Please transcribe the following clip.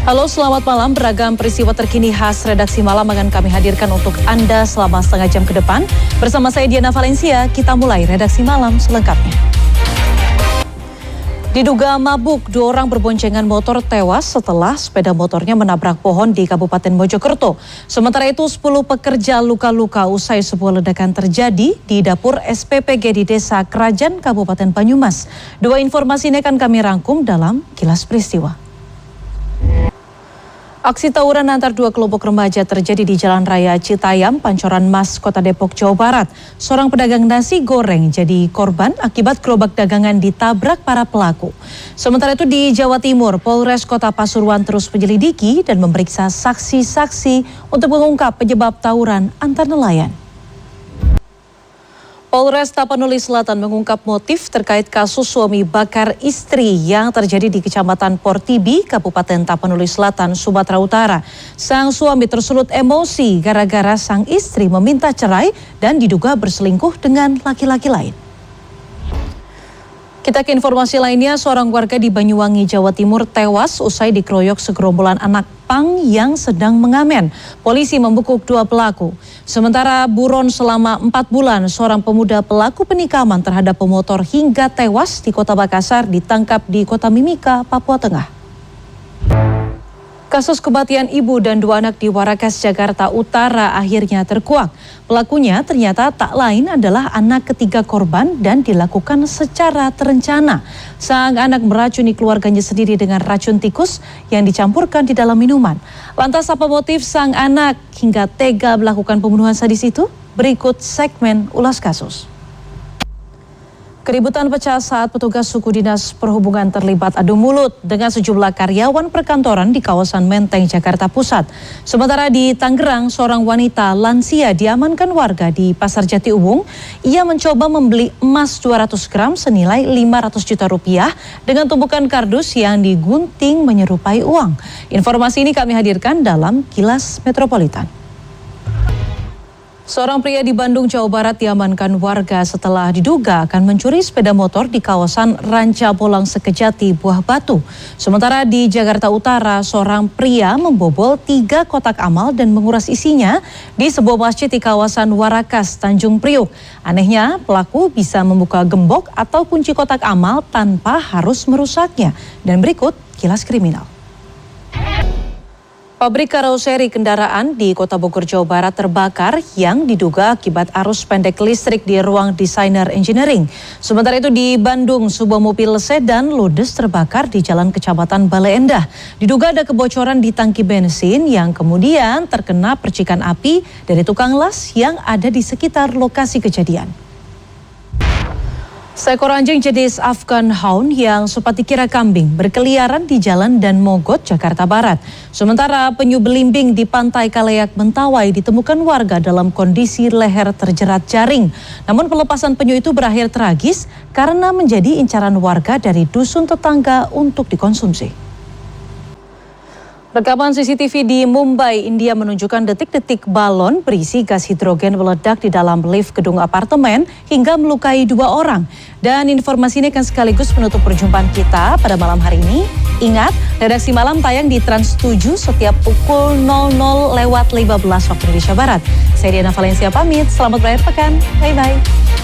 Halo, selamat malam. Beragam peristiwa terkini khas redaksi malam akan kami hadirkan untuk Anda selama setengah jam ke depan. Bersama saya Diana Valencia, kita mulai redaksi malam selengkapnya. Diduga mabuk, 2 orang berboncengan motor tewas setelah sepeda motornya menabrak pohon di Kabupaten Mojokerto. Sementara itu 10 pekerja luka-luka usai sebuah ledakan terjadi di dapur SPPG di Desa Krajan, Kabupaten Banyumas. 2 informasi ini akan kami rangkum dalam Kilas Peristiwa. Aksi tawuran antar 2 kelompok remaja terjadi di Jalan Raya Citayam, Pancoran Mas, Kota Depok, Jawa Barat. Seorang pedagang nasi goreng jadi korban akibat gerobak dagangan ditabrak para pelaku. Sementara itu di Jawa Timur, Polres Kota Pasuruan terus menyelidiki dan memeriksa saksi-saksi untuk mengungkap penyebab tawuran antar nelayan. Polres Tapanuli Selatan mengungkap motif terkait kasus suami bakar istri yang terjadi di Kecamatan Portibi, Kabupaten Tapanuli Selatan, Sumatera Utara. Sang suami tersulut emosi gara-gara sang istri meminta cerai dan diduga berselingkuh dengan laki-laki lain. Kita ke informasi lainnya, seorang warga di Banyuwangi, Jawa Timur tewas usai dikeroyok segerombolan anak pang yang sedang mengamen. Polisi membekuk 2 pelaku. Sementara buron selama 4 bulan, seorang pemuda pelaku penikaman terhadap pemotor hingga tewas di Kota Makassar ditangkap di Kota Mimika, Papua Tengah. Kasus kematian ibu dan 2 anak di Warakas, Jakarta Utara akhirnya terkuak. Pelakunya ternyata tak lain adalah anak ketiga korban dan dilakukan secara terencana. Sang anak meracuni keluarganya sendiri dengan racun tikus yang dicampurkan di dalam minuman. Lantas apa motif sang anak hingga tega melakukan pembunuhan sadis itu? Berikut segmen ulas kasus. Keributan pecah saat petugas suku dinas perhubungan terlibat adu mulut dengan sejumlah karyawan perkantoran di kawasan Menteng, Jakarta Pusat. Sementara di Tangerang, seorang wanita lansia diamankan warga di Pasar Jati Uwung. Ia mencoba membeli emas 200 gram senilai 500 juta rupiah dengan tumpukan kardus yang digunting menyerupai uang. Informasi ini kami hadirkan dalam Kilas Metropolitan. Seorang pria di Bandung, Jawa Barat diamankan warga setelah diduga akan mencuri sepeda motor di kawasan Ranca Bolang Sekejati, Buah Batu. Sementara di Jakarta Utara, seorang pria membobol 3 kotak amal dan menguras isinya di sebuah masjid di kawasan Warakas, Tanjung Priuk. Anehnya, pelaku bisa membuka gembok atau kunci kotak amal tanpa harus merusaknya. Dan berikut kilas kriminal. Pabrik karoseri kendaraan di Kota Bogor, Jawa Barat terbakar yang diduga akibat arus pendek listrik di ruang desainer engineering. Sementara itu di Bandung, sebuah mobil sedan ludes terbakar di Jalan Kecamatan Bale Endah. Diduga ada kebocoran di tangki bensin yang kemudian terkena percikan api dari tukang las yang ada di sekitar lokasi kejadian. Seekor anjing jenis Afghan Hound yang sempat dikira kambing berkeliaran di Jalan Dan Mogot, Jakarta Barat. Sementara penyu belimbing di Pantai Kaleak, Mentawai ditemukan warga dalam kondisi leher terjerat jaring. Namun pelepasan penyu itu berakhir tragis karena menjadi incaran warga dari dusun tetangga untuk dikonsumsi. Rekaman CCTV di Mumbai, India menunjukkan detik-detik balon berisi gas hidrogen meledak di dalam lift gedung apartemen hingga melukai 2 orang. Dan informasi ini akan sekaligus menutup perjumpaan kita pada malam hari ini. Ingat, redaksi malam tayang di Trans 7 setiap pukul 00:15 waktu Indonesia Barat. Saya Diana Valencia pamit, selamat berakhir pekan, bye-bye.